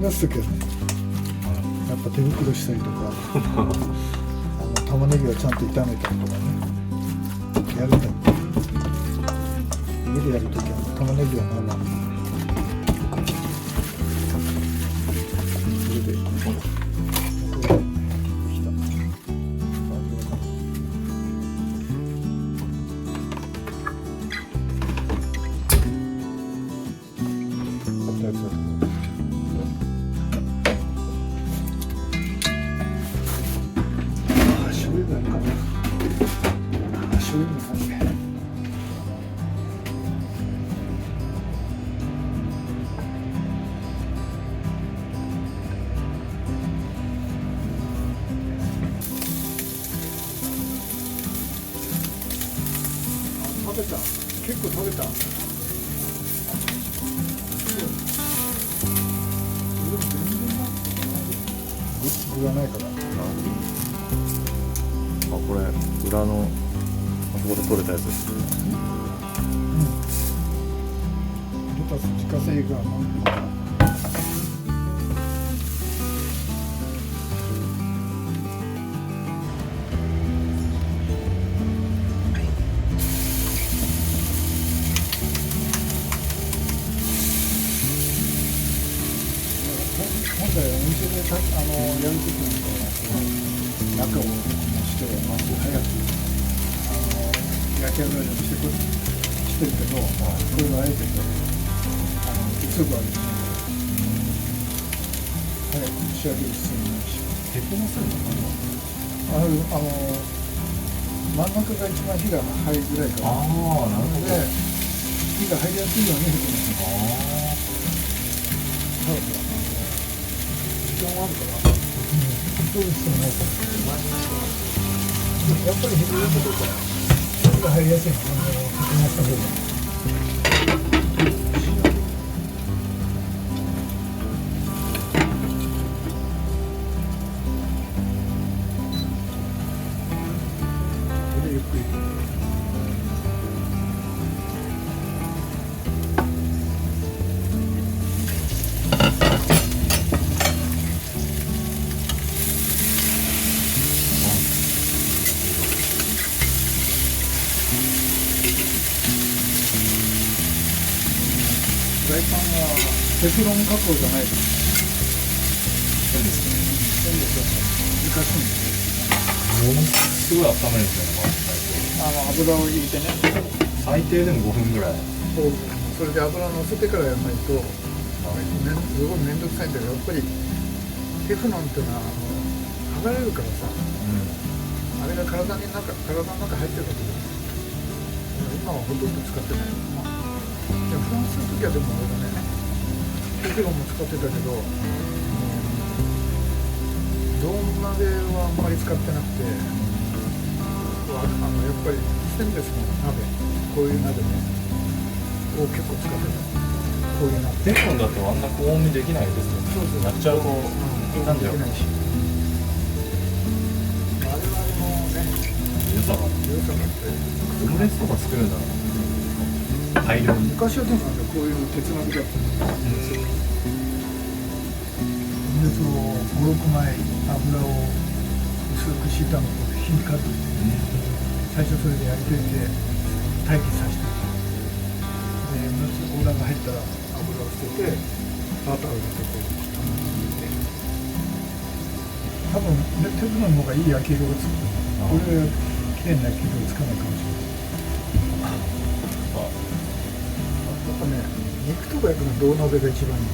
がするけどね。やっぱ手袋したりとか玉ねぎはちゃんと炒めたりとかねやると家でやるときは玉ねぎはまあまあそれでできたやつだと醤油がいいかな。醤油もいいね。食べた。結構食べた。具がないから。あ、これ裏のあそこで取れたやつです。レタス自家製がなんか本来お店でやるときなんか中をして早く焼き上がりをしてるけど、これはあえてすぐはですね早く仕上げる必要ないし、鉄砲のせるの真ん中が一番火が入りづらいから、ああ、なるほど。で火が入りやすいようにへこます。時間はあるから、そうですよね。やっぱり火が入りやすいの、へこました方が。ゆっくりフライパンはテフロン加工じゃないです。そうですね。そうですよね。難しいんですものすごい温めるんですよね、よ。油を入れてね。最低でも5分ぐらい。それで油を乗せてからやらないと、すごい面倒くさいんだけど、やっぱりテフロンっていうのは剥がれるからさ、あれが体の中入ってるわけです。今はほとんど使ってない。でもフランスの時はでもあれだね、テフロンも使ってたけど、銅鍋はあんまり使ってなくて、やっぱりステンレスの鍋、こういう鍋ね、を結構使ってた。こういう鍋。テフロンだとあんな高温にできないですよね。そうそう。やっちゃうと、なんだよ。できないし。我々のね、良さが。良さがあって。オムレツとか作るんだな。大量に。昔はでもなんかこういう鉄鍋だったんですよ。オムレツを5、6枚油を薄く敷いたのを火にかけて、最初それで焼いといて待機させて、でオーダーが入ったら油を捨ててバターを入れて多分テフロンの方がいい焼き色がつく。これは綺麗な焼き色がつかないかもしれない。やっぱね、肉とか焼くのは銅鍋が一番いい。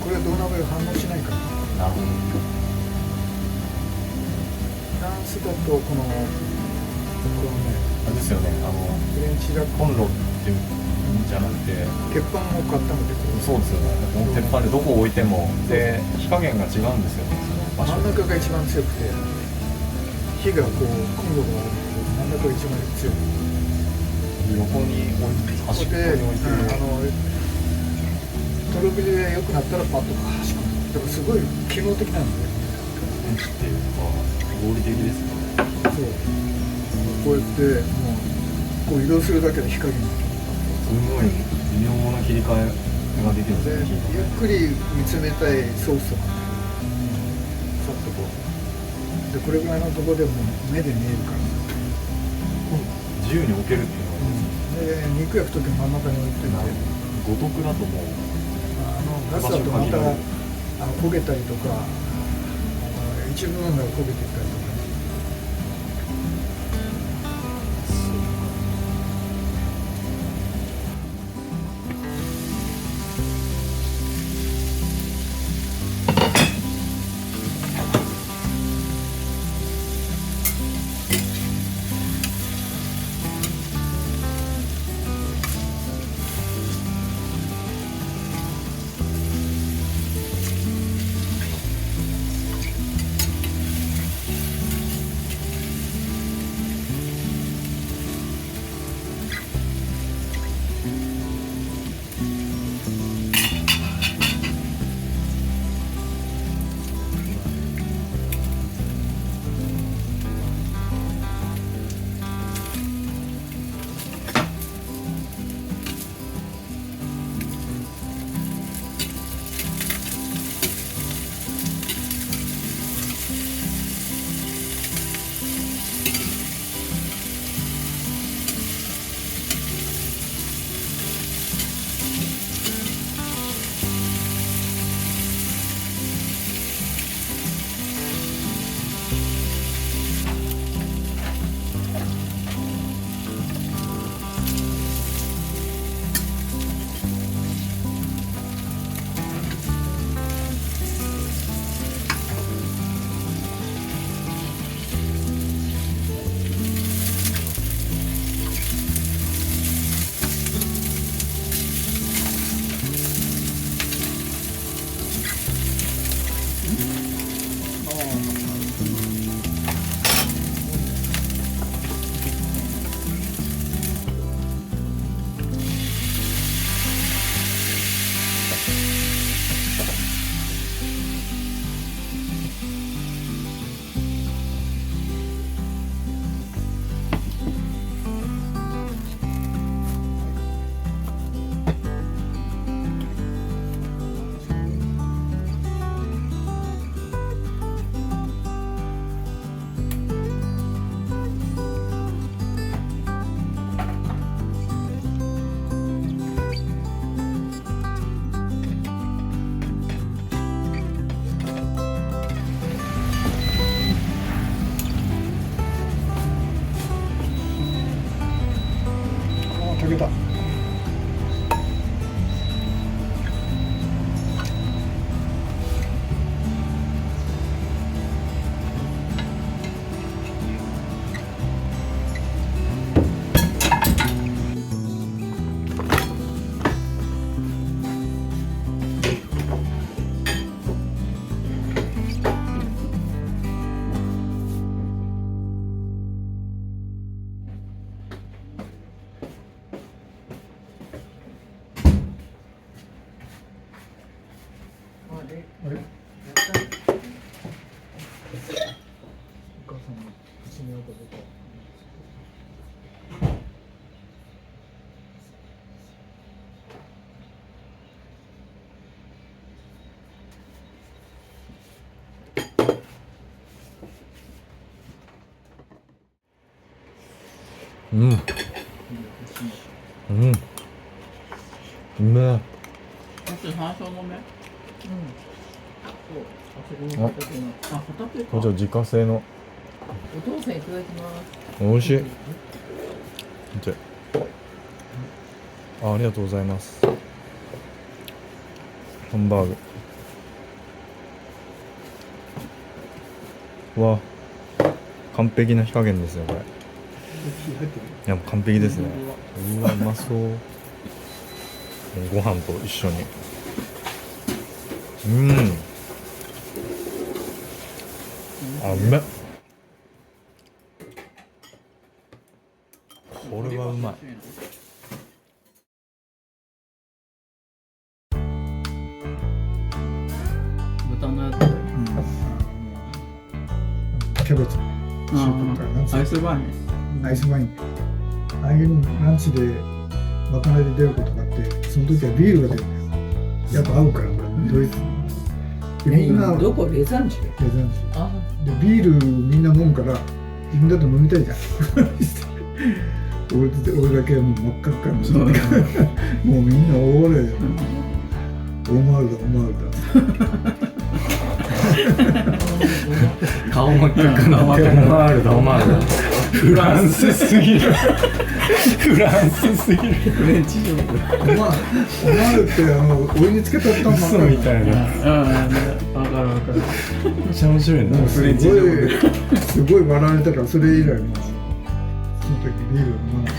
これは銅鍋が反応しないから。なるほど。フランスだとこのね、あれですよね、フレンチラコンロっていうんじゃなくて、鉄板を固めてくる。そうですよね。この鉄板でどこ置いても、で火加減が違うんですよね。真ん中が一番強くて、火がこうコンロが真ん中が一番強い。横に置いて、端っこに置いて、とろ火で良くなったらパッと端っこに。だからすごい機能的なんだよ。電子っていうか合理的ですね。そう。こうやってもうこう移動するだけで火加減が。すごい微妙な切り替えがが出てるんでですね。ゆっくり見つめたいソースとかね、さっとこうでこれぐらいのとこでも目で見えるから、自由に置けるっていうのが、で肉焼く時真ん中に置いてて、五徳だともうガスだとまた焦げたりとか、一部分が焦げていったりとかね。炊けた。あれ？お母さんの口にあったこと。うんうんうめえ。山椒の芽。あ、こちら自家製のお父さんいただきます。美味しい。じゃありがとうございます。ハンバーグわ、完璧な火加減ですねこれ。いやもう完璧ですね。うわうまそう。もうご飯と一緒に。あ、うめっ。これはうまい。豚のやつ。キャベツ、スープとかなんつうのアイスバーね。アイスワイン。ああいうランチでまかないで出ることがあって、その時はビールが出るんだよ。やっぱ合うからドイツでみんなどこレザンチュレザンシあでビールみんな飲むから自分だと飲みたいじゃん俺だけはもう真っ赤っかになってもうみんな大笑いよオマールだオマールだ顔真っ赤かなオマールだオマールだフランスすぎるフランスすぎるフレンチジョークオマールってお湯につけたった嘘みたいなわかるわかるめっちゃ面白いなすごいすごい笑われたからそれ以来もうその時ビール飲まない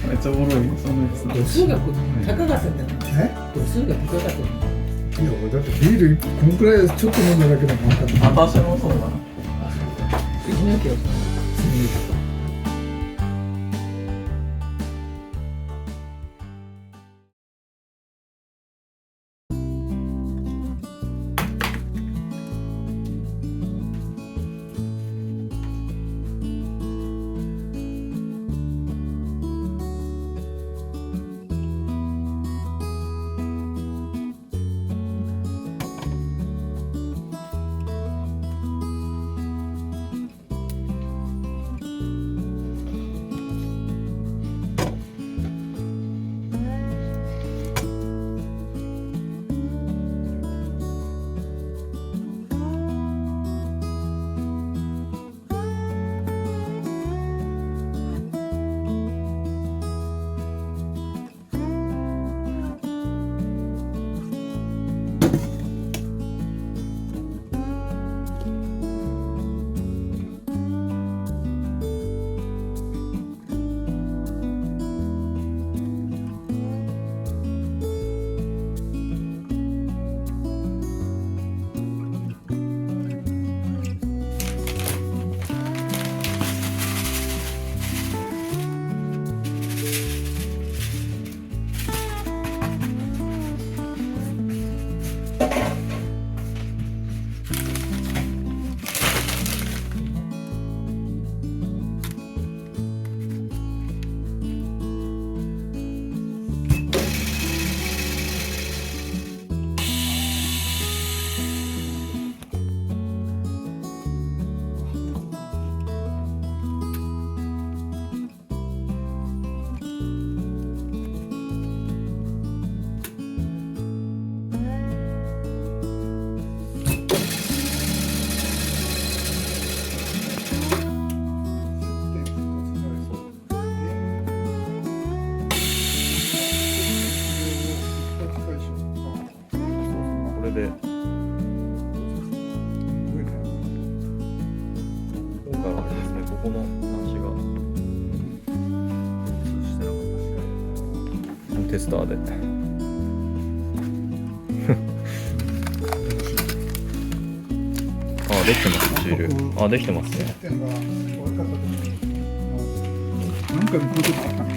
めっちゃおもろいそのやつ度数が高かったんじゃないえ度数が高かったんじゃないいや俺だってビールこのくらいちょっと飲んだだけでも分かんない私もそうだなうちの今日これで今回はあれですねここの端がしてなかったテスターであできてますシールあできてますね点が悪かったと思うなんかこういうことあったの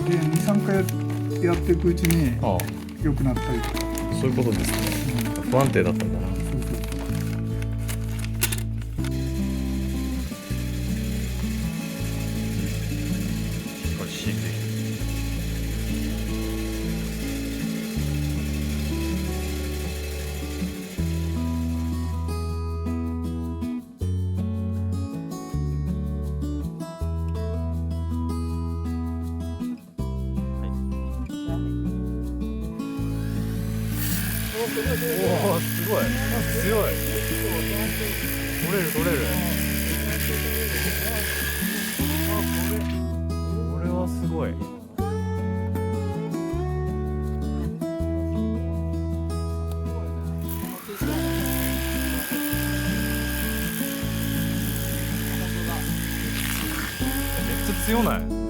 で2、3回やっていくうちにあ良くなったりとかそういうことですね不安定だったんだなそうそうこれシールできておおすごい強い取れる取れるこれはすごいめっちゃ強ない